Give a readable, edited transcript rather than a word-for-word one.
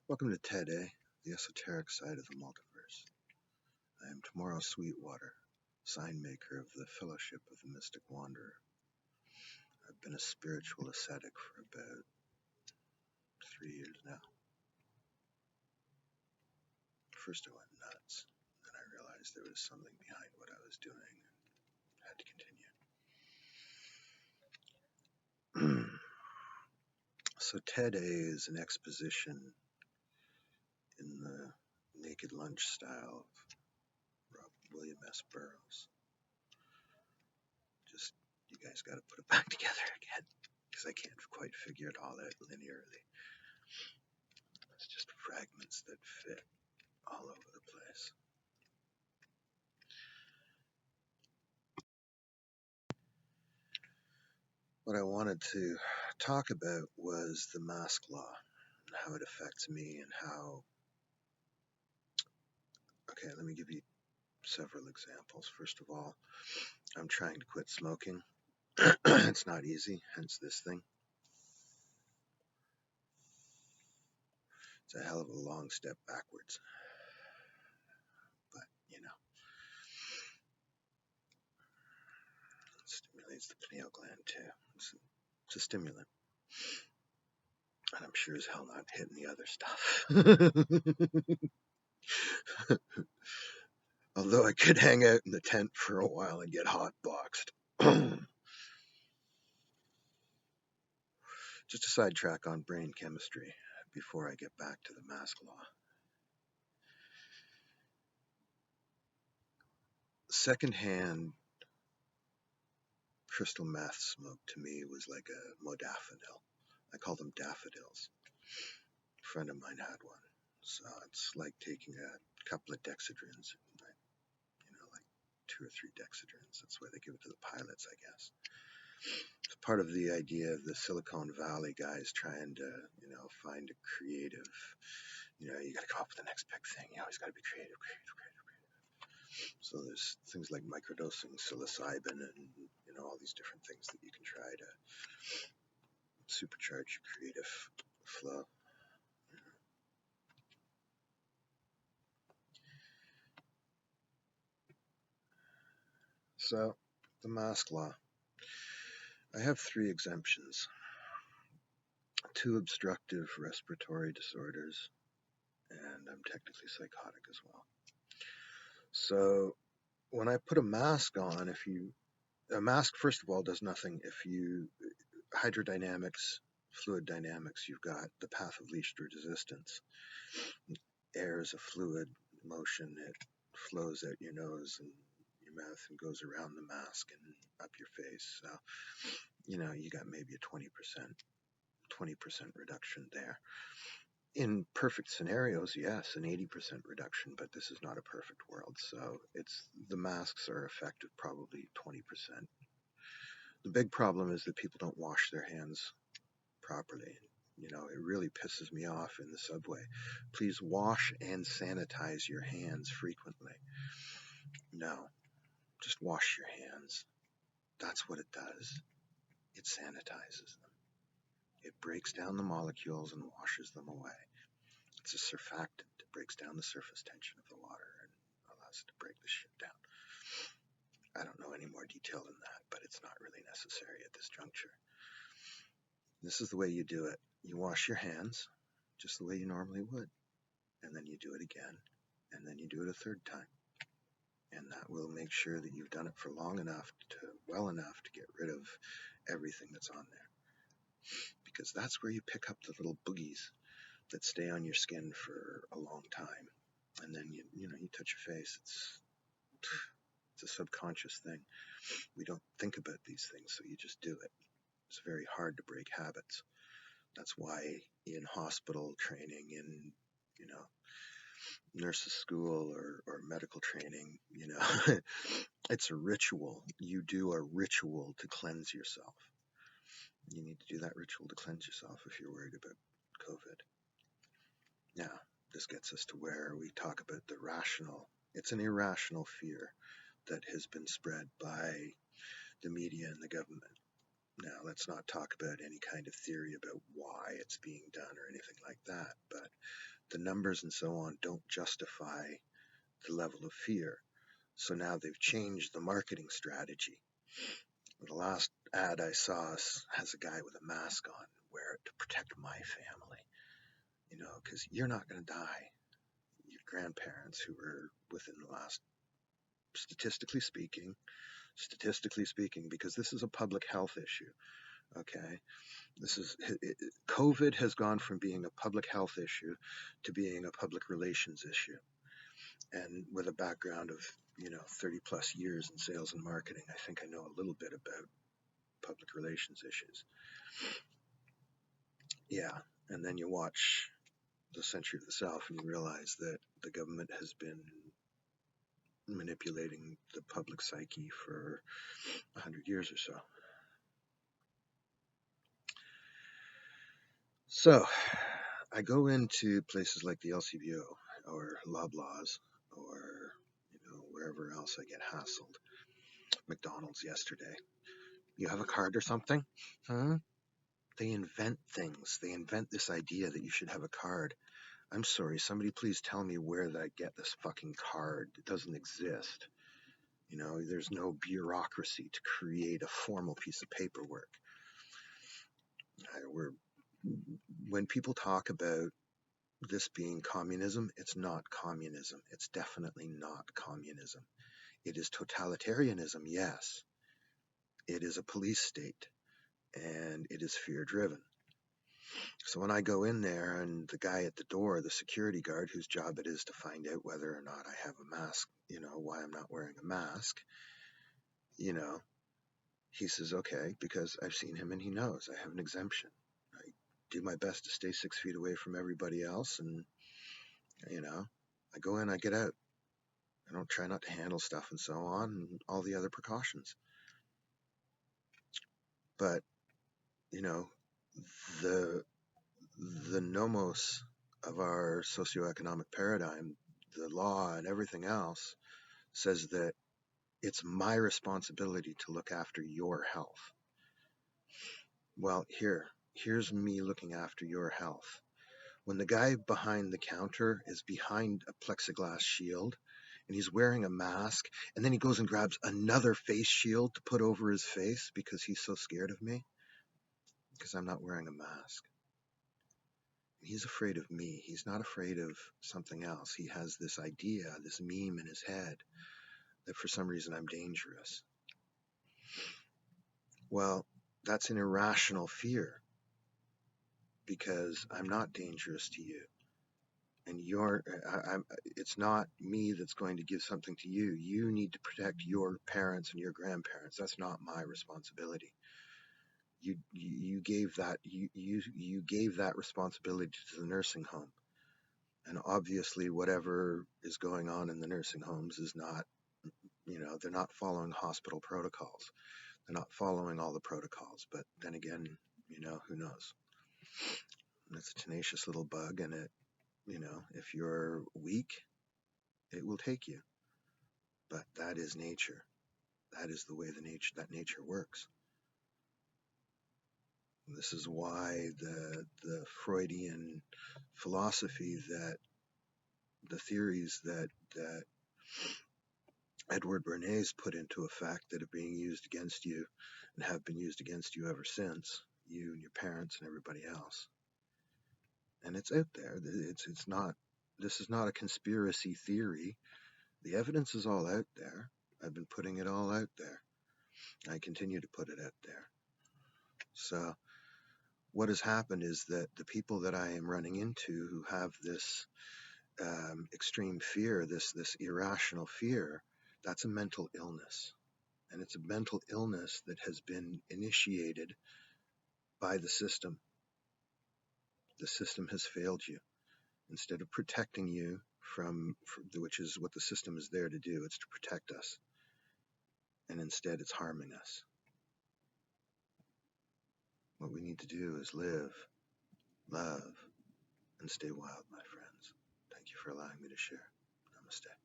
Welcome to TED, the esoteric side of the multiverse. I am Tomorrow Sweetwater, sign maker of the Fellowship of the Mystic Wanderer. I've been a spiritual ascetic for about 3 years now. First I went nuts, then I realized there was something behind what I was doing and had to continue. So TED is an exposition in the naked lunch style of William S. Burroughs. Just, you guys got to put it back together again, because I can't quite figure it all out linearly. It's just fragments that fit all over the place. What I wanted to talk about was the mask law and how it affects me and how... Okay, let me give you several examples. First of all, I'm trying to quit smoking. It's not easy, hence this thing. It's a hell of a long step backwards. But, you know, it stimulates the pineal gland too. It's a stimulant. And I'm sure as hell not hitting the other stuff. Although I could hang out in the tent for a while and get hot boxed. Just a sidetrack on brain chemistry before I get back to the mask law. Secondhand crystal meth smoke to me was like a modafinil. I call them daffodils. A friend of mine had one. So it's like taking a couple of dexedrins, like 2 or 3 dexedrins. That's why they give it to the pilots, I guess. It's part of the idea of the Silicon Valley guys trying to, find a creative, you got to come up with the next big thing. You always got to be creative. So there's things like microdosing psilocybin and, all these different things that you can try to supercharge your creative flow. So the mask law. I have 3 exemptions. 2 obstructive respiratory disorders, and I'm technically psychotic as well. So when I put a mask on, a mask, first of all, does nothing. Hydrodynamics, fluid dynamics, you've got the path of least resistance. Air is a fluid motion. It flows out your nose and your mouth and goes around the mask and up your face. So, you got maybe a 20% reduction there. In perfect scenarios, yes, an 80% reduction, but this is not a perfect world. So the masks are effective probably 20%. The big problem is that people don't wash their hands properly. It really pisses me off in the subway. Please wash and sanitize your hands frequently. No, just wash your hands. That's what it does. It sanitizes them. It breaks down the molecules and washes them away. It's a surfactant. It breaks down the surface tension of the water and allows it to break the shit down. I don't know any more detail than that, but it's not really necessary at this juncture. This is the way you do it. You wash your hands just the way you normally would, and then you do it again, and then you do it a 3rd time. And that will make sure that you've done it for well enough to get rid of everything that's on there. Because that's where you pick up the little boogies that stay on your skin for a long time. And then you touch your face. It's a subconscious thing. We don't think about these things, so you just do it. It's very hard to break habits. That's why in hospital training, in nurse's school or medical training, it's a ritual. You do a ritual to cleanse yourself. You need to do that ritual to cleanse yourself if you're worried about COVID. Now, this gets us to where we talk about the rational. It's an irrational fear that has been spread by the media and the government. Now, let's not talk about any kind of theory about why it's being done or anything like that, but the numbers and so on don't justify the level of fear. So now they've changed the marketing strategy. The last ad I saw has a guy with a mask on, wear it to protect my family, because you're not going to die. Your grandparents who were within the last, statistically speaking, because this is a public health issue, okay? COVID has gone from being a public health issue to being a public relations issue. And with a background of, 30 plus years in sales and marketing, I think I know a little bit about public relations issues. Yeah. And then you watch The Century of the South and you realize that the government has been manipulating the public psyche for 100 years or so. So I go into places like the LCBO or Loblaws or, wherever else I get hassled. McDonald's yesterday. You have a card or something? Huh? They invent things. They invent this idea that you should have a card. I'm sorry, somebody please tell me where I get this fucking card. It doesn't exist. There's no bureaucracy to create a formal piece of paperwork. When people talk about this being communism, it's not communism. It's definitely not communism. It is totalitarianism, yes. It is a police state, and it is fear-driven. So when I go in there and the guy at the door, the security guard, whose job it is to find out whether or not I have a mask, why I'm not wearing a mask, he says, okay, because I've seen him and he knows I have an exemption. I do my best to stay 6 feet away from everybody else, and, I go in, I get out. I don't try not to handle stuff and so on, and all the other precautions. But, the nomos of our socioeconomic paradigm, the law and everything else, says that it's my responsibility to look after your health. Well, here's me looking after your health. When the guy behind the counter is behind a plexiglass shield and he's wearing a mask, and then he goes and grabs another face shield to put over his face because he's so scared of me, because I'm not wearing a mask. He's afraid of me. He's not afraid of something else. He has this idea, this meme in his head that for some reason I'm dangerous. Well, that's an irrational fear, because I'm not dangerous to you. And it's not me that's going to give something to you. You need to protect your parents and your grandparents. That's not my responsibility. You gave that responsibility to the nursing home. And obviously whatever is going on in the nursing homes is not, they're not following hospital protocols. They're not following all the protocols. But then again, who knows? It's a tenacious little bug, and it, if you're weak, it will take you. But that is nature. That is the way that nature works. And this is why the Freudian philosophy, that the theories that Edward Bernays put into effect, that are being used against you and have been used against you ever since, you and your parents and everybody else. And it's out there. It's not. This is not a conspiracy theory. The evidence is all out there. I've been putting it all out there. I continue to put it out there. So what has happened is that the people that I am running into who have this extreme fear, this irrational fear, that's a mental illness. And it's a mental illness that has been initiated by the system. The system has failed you. Instead of protecting you from, which is what the system is there to do, it's to protect us. And instead it's harming us. What we need to do is live, love, and stay wild, my friends. Thank you for allowing me to share. Namaste.